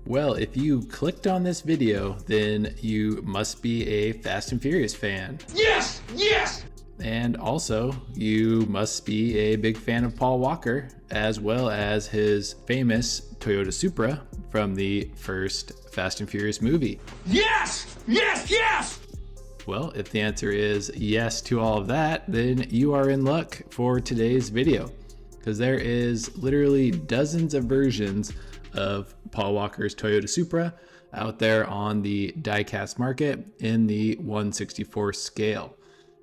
Well, if you clicked on this video, then you must be a Fast and Furious fan. Yes! Yes! And also, you must be a big fan of Paul Walker, as well as his famous Toyota Supra from the first Fast and Furious movie. Yes! Yes! Yes! Well, if the answer is yes to all of that, then you are in luck for today's video, because there is literally dozens of versions of Paul Walker's Toyota Supra out there on the diecast market in the 1/64 scale.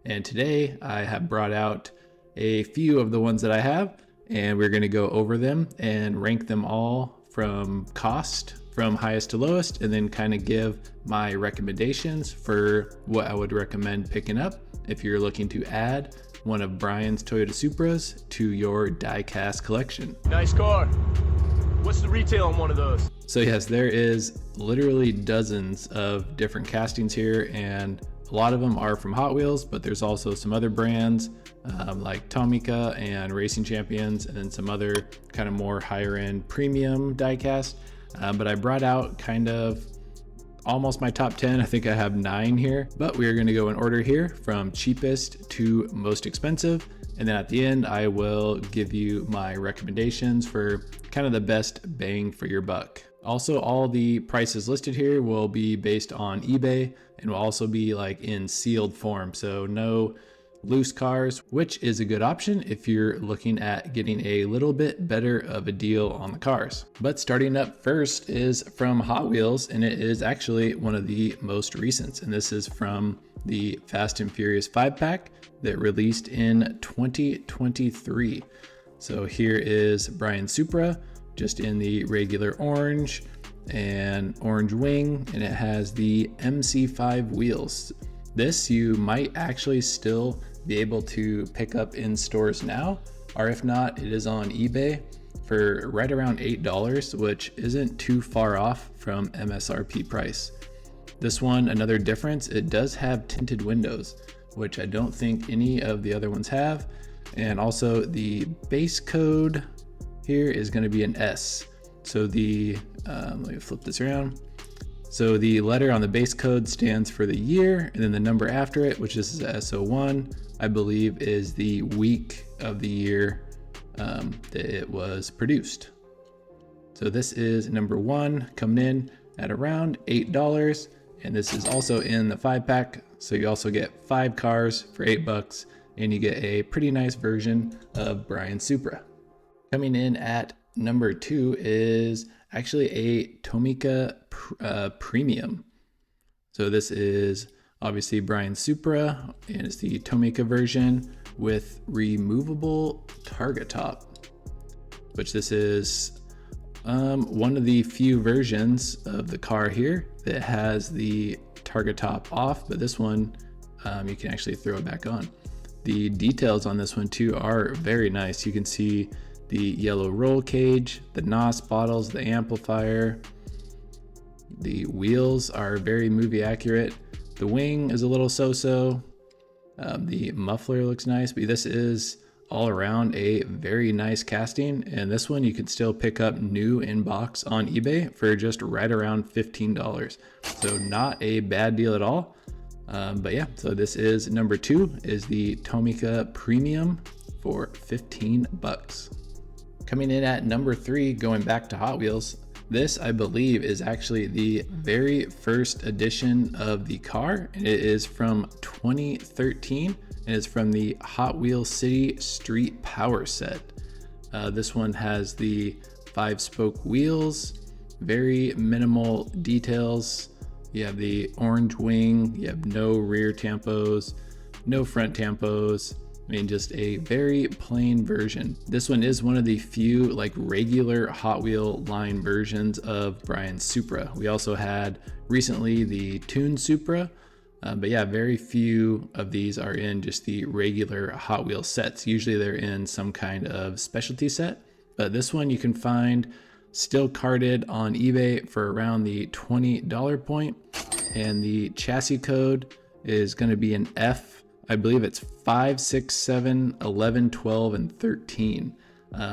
And today I have brought out a few of the ones that I have, and we're going to go over them and rank them all from cost, from highest to lowest, and then kind of give my recommendations for what I would recommend picking up if you're looking to add one of Brian's Toyota Supras to your diecast collection. Nice car. What's the retail on one of those? So yes, there is literally dozens of different castings here, and a lot of them are from Hot Wheels, but there's also some other brands like Tomica and Racing Champions, and then some other kind of more higher end premium diecast. But I brought out kind of almost my top 10. I think I have 9 here, but we are going to go in order here from cheapest to most expensive. And then at the end, I will give you my recommendations for kind of the best bang for your buck. Also, all the prices listed here will be based on eBay and will also be like in sealed form. So no loose cars, which is a good option if you're looking at getting a little bit better of a deal on the cars. But starting up first is from Hot Wheels, and it is actually one of the most recent. And this is from the Fast and Furious 5-pack that released in 2023. So here is Brian Supra, just in the regular orange and orange wing, and it has the MC5 wheels. This you might actually still be able to pick up in stores now, or if not, it is on eBay for right around $8, which isn't too far off from MSRP price. This one, another difference, it does have tinted windows, which I don't think any of the other ones have. And also the base code here is going to be an S. So the, let me flip this around. So the letter on the base code stands for the year, and then the number after it, which is S01, I believe is the week of the year that it was produced. So this is number 1, coming in at around $8. And this is also in the 5-pack. So you also get 5 cars for $8, and you get a pretty nice version of Brian Supra. Coming in at number 2 is actually a Tomica Premium. So this is obviously Brian Supra, and it's the Tomica version with removable targa top, which this is one of the few versions of the car here that has the targa top off, but this one you can actually throw it back on. The details on this one too are very nice. You can see the yellow roll cage, the NOS bottles, the amplifier. The wheels are very movie accurate. The wing is a little so-so. The muffler looks nice, but this is all around a very nice casting. And this one you can still pick up new in box on eBay for just right around $15. So not a bad deal at all. But yeah, so this is number 2, is the Tomica Premium for $15. Coming in at number 3, going back to Hot Wheels, this I believe is actually the very first edition of the car, and it is from 2013, and it's from the Hot Wheels City Street Power set. This one has the 5-spoke wheels, very minimal details. You have the orange wing, you have no rear tampos, no front tampos. I mean, just a very plain version. This one is one of the few like regular Hot Wheel line versions of Brian's Supra. We also had recently the Tune Supra, but yeah, very few of these are in just the regular Hot Wheel sets. Usually they're in some kind of specialty set, but this one you can find still carded on eBay for around the $20 point, and the chassis code is going to be an F. I believe it's 5, 6, 7, 11, 12, and 13.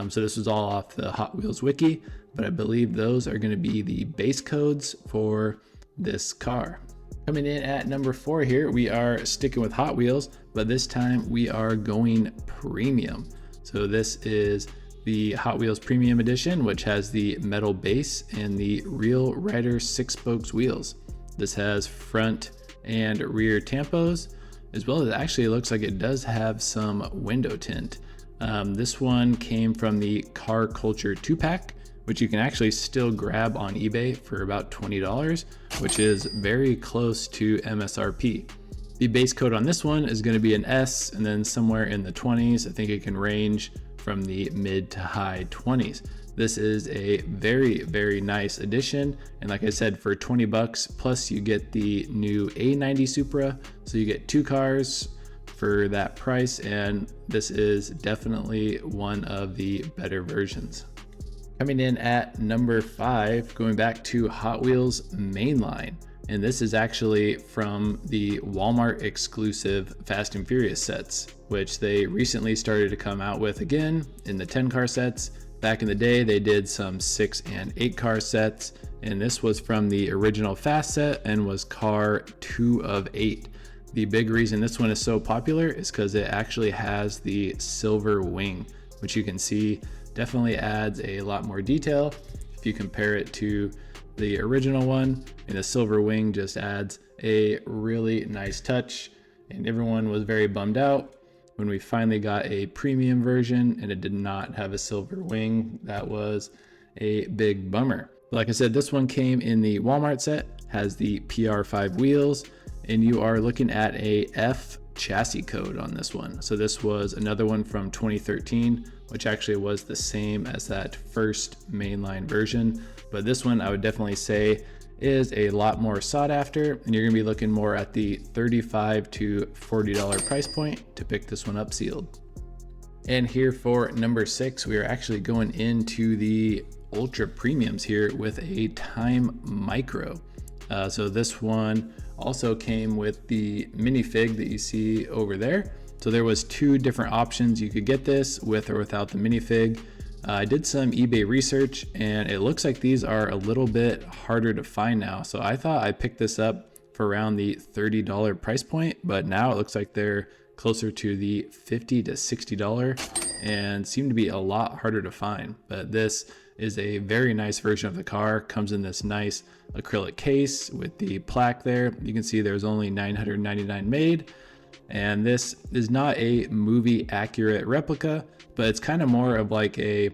So this was all off the Hot Wheels wiki, but I believe those are going to be the base codes for this car. Coming in at number 4 here, we are sticking with Hot Wheels, but this time we are going premium. So this is the Hot Wheels Premium Edition, which has the metal base and the Real Rider 6-spokes wheels. This has front and rear tampos, as well as actually it looks like it does have some window tint. This one came from the Car Culture 2-pack, which you can actually still grab on eBay for about $20, which is very close to MSRP. The base code on this one is going to be an S, and then somewhere in the 20s. I think it can range from the mid to high 20s. This is a very, very nice addition. And like I said, for 20 bucks, plus you get the new A90 Supra. So you get 2 cars for that price. And this is definitely one of the better versions. Coming in at number 5, going back to Hot Wheels mainline. And this is actually from the Walmart exclusive Fast and Furious sets, which they recently started to come out with again in the 10 car sets. Back in the day, they did some 6 and 8 car sets, and this was from the original Fast set and was car 2 of 8. The big reason this one is so popular is because it actually has the silver wing, which you can see definitely adds a lot more detail if you compare it to the original one, and the silver wing just adds a really nice touch. And everyone was very bummed out when we finally got a premium version and it did not have a silver wing. That was a big bummer. Like I said, this one came in the Walmart set, has the PR5 wheels, and you are looking at a F chassis code on this one. So this was another one from 2013, which actually was the same as that first mainline version. But this one I would definitely say is a lot more sought after, and you're gonna be looking more at the $35 to $40 price point to pick this one up sealed. And here for number 6, we are actually going into the ultra premiums here with a Time Micro. So this one also came with the minifig that you see over there. So there was 2 different options. You could get this with or without the minifig. I did some eBay research and it looks like these are a little bit harder to find now. So I thought I picked this up for around the $30 price point, but now it looks like they're closer to the $50 to $60 and seem to be a lot harder to find. But this is a very nice version of the car. Comes in this nice acrylic case with the plaque there. You can see there's only 999 made. And this is not a movie accurate replica, but it's kind of more of like a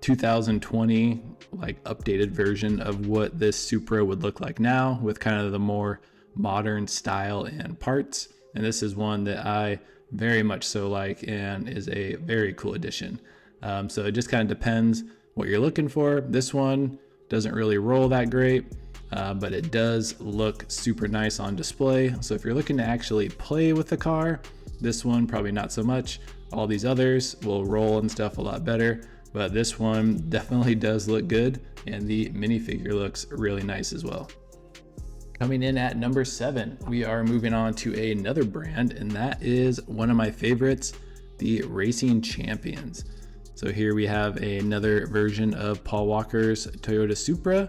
2020 like updated version of what this Supra would look like now, with kind of the more modern style and parts. And this is one that I very much so like and is a very cool addition. So it just kind of depends what you're looking for. This one doesn't really roll that great, but it does look super nice on display. So if you're looking to actually play with the car, this one probably not so much. All these others will roll and stuff a lot better, but this one definitely does look good, and the minifigure looks really nice as well. Coming in at number 7, we are moving on to another brand, and that is one of my favorites, the Racing Champions. So here we have another version of Paul Walker's Toyota Supra,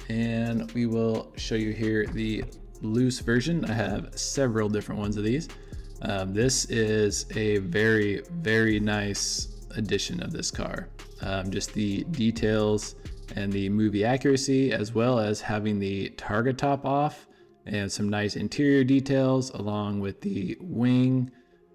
and we will show you here the loose version. I have several different ones of these. This is a very, very nice edition of this car. Just the details and the movie accuracy, as well as having the targa top off and some nice interior details along with the wing,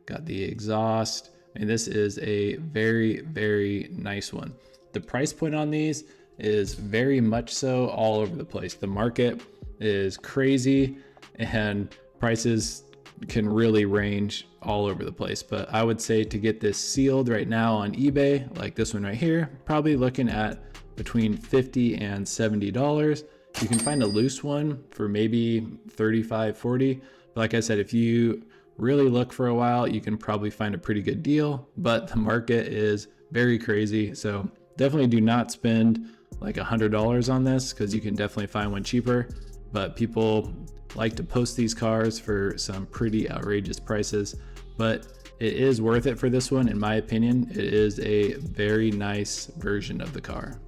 got the exhaust. And this is a very, very nice one. The price point on these is very much so all over the place. The market is crazy and prices can really range all over the place. But I would say to get this sealed right now on eBay, like this one right here, probably looking at between $50 and $70. You can find a loose one for maybe $35, $40. But like I said, if you really look for a while, you can probably find a pretty good deal, but the market is very crazy. So definitely do not spend like $100 on this, because you can definitely find one cheaper. But people like to post these cars for some pretty outrageous prices. But it is worth it for this one, in my opinion. It is a very nice version of the car.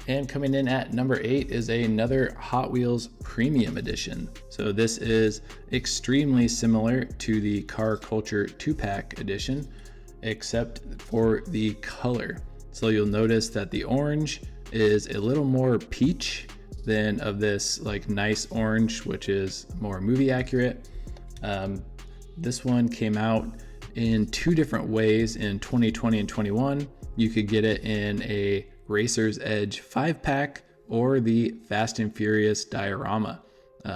And coming in at number 8 is another Hot Wheels Premium Edition. So this is extremely similar to the Car Culture 2-pack edition, except for the color. So you'll notice that the orange is a little more peach than of this like nice orange, which is more movie accurate. This one came out in 2 different ways in 2020 and 21. You could get it in a Racer's Edge 5-pack or the Fast and Furious diorama,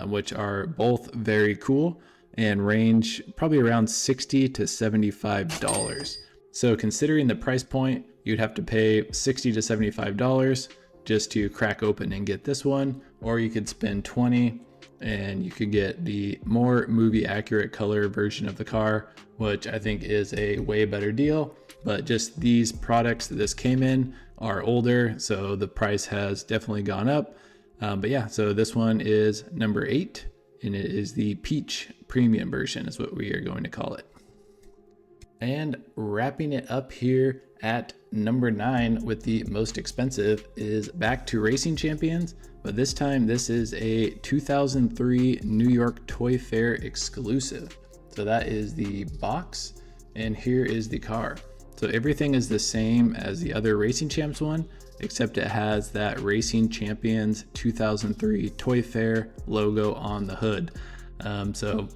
which are both very cool and range probably around $60 to $75. So considering the price point, you'd have to pay $60 to $75 just to crack open and get this one, or you could spend $20 and you could get the more movie accurate color version of the car, which I think is a way better deal. But just these products that this came in are older, so the price has definitely gone up. But yeah, so this one is number 8, and it is the Peach Premium version is what we are going to call it. And wrapping it up here at number 9 with the most expensive is back to Racing Champions, but this time this is a 2003 New York Toy Fair exclusive. So that is the box, and here is the car. So everything is the same as the other Racing Champs one, except it has that Racing Champions 2003 Toy Fair logo on the hood. So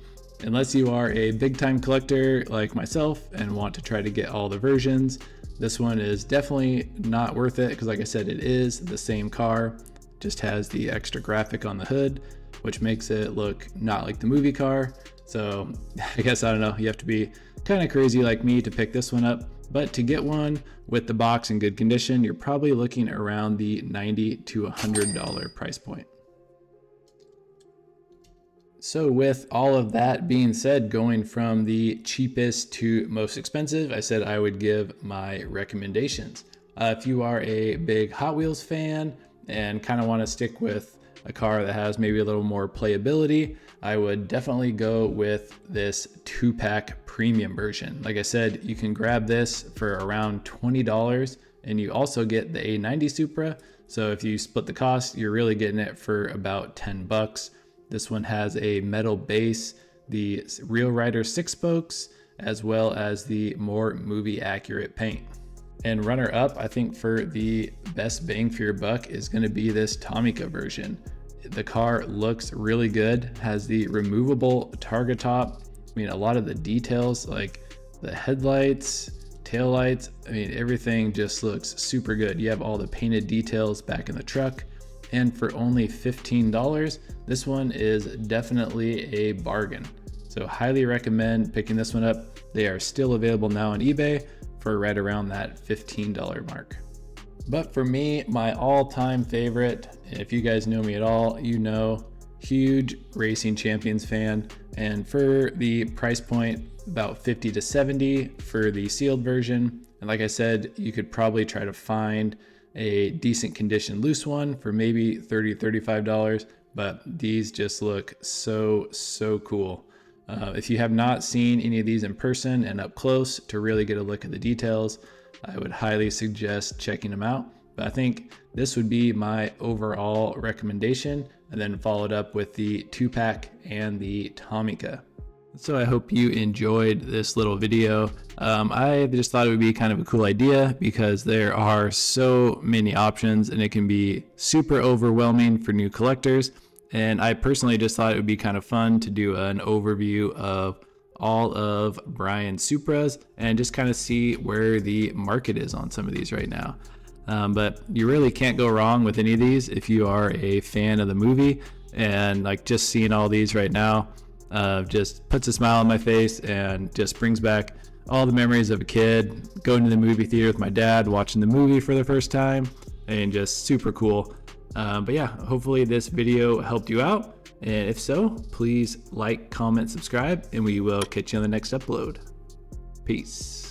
unless you are a big time collector like myself and want to try to get all the versions, this one is definitely not worth it, because like I said, it is the same car, just has the extra graphic on the hood, which makes it look not like the movie car. So I guess, I don't know, you have to be kind of crazy like me to pick this one up. But to get one with the box in good condition, you're probably looking around the $90 to $100 price point. So with all of that being said, going from the cheapest to most expensive, I said I would give my recommendations. If you are a big Hot Wheels fan and kind of want to stick with a car that has maybe a little more playability, I would definitely go with this 2-pack premium version. Like I said, you can grab this for around $20, and you also get the A90 Supra. So if you split the cost, you're really getting it for about $10. This one has a metal base, the Real Rider 6 spokes, as well as the more movie accurate paint. And runner up, I think, for the best bang for your buck is going to be this Tomica version. The car looks really good, has the removable targa top. I mean, a lot of the details like the headlights, taillights, I mean, everything just looks super good. You have all the painted details back in the truck. And for only $15, this one is definitely a bargain. So highly recommend picking this one up. They are still available now on eBay for right around that $15 mark. But for me, my all-time favorite, if you guys know me at all, you know, huge Racing Champions fan. And for the price point, about $50 to $70 for the sealed version. And like I said, you could probably try to find a decent condition loose one for maybe $30, $35, but these just look so cool. If you have not seen any of these in person and up close to really get a look at the details, I would highly suggest checking them out. But I think this would be my overall recommendation, and then followed up with the 2-pack and the Tomica. So I hope you enjoyed this little video. I just thought it would be kind of a cool idea because there are so many options and it can be super overwhelming for new collectors. And I personally just thought it would be kind of fun to do an overview of all of Brian's Supras and just kind of see where the market is on some of these right now. But you really can't go wrong with any of these if you are a fan of the movie, and like just seeing all these right now just puts a smile on my face and just brings back all the memories of a kid going to the movie theater with my dad, watching the movie for the first time, and just super cool. But yeah, hopefully this video helped you out, and if so, please like, comment, subscribe, and we will catch you on the next upload. Peace.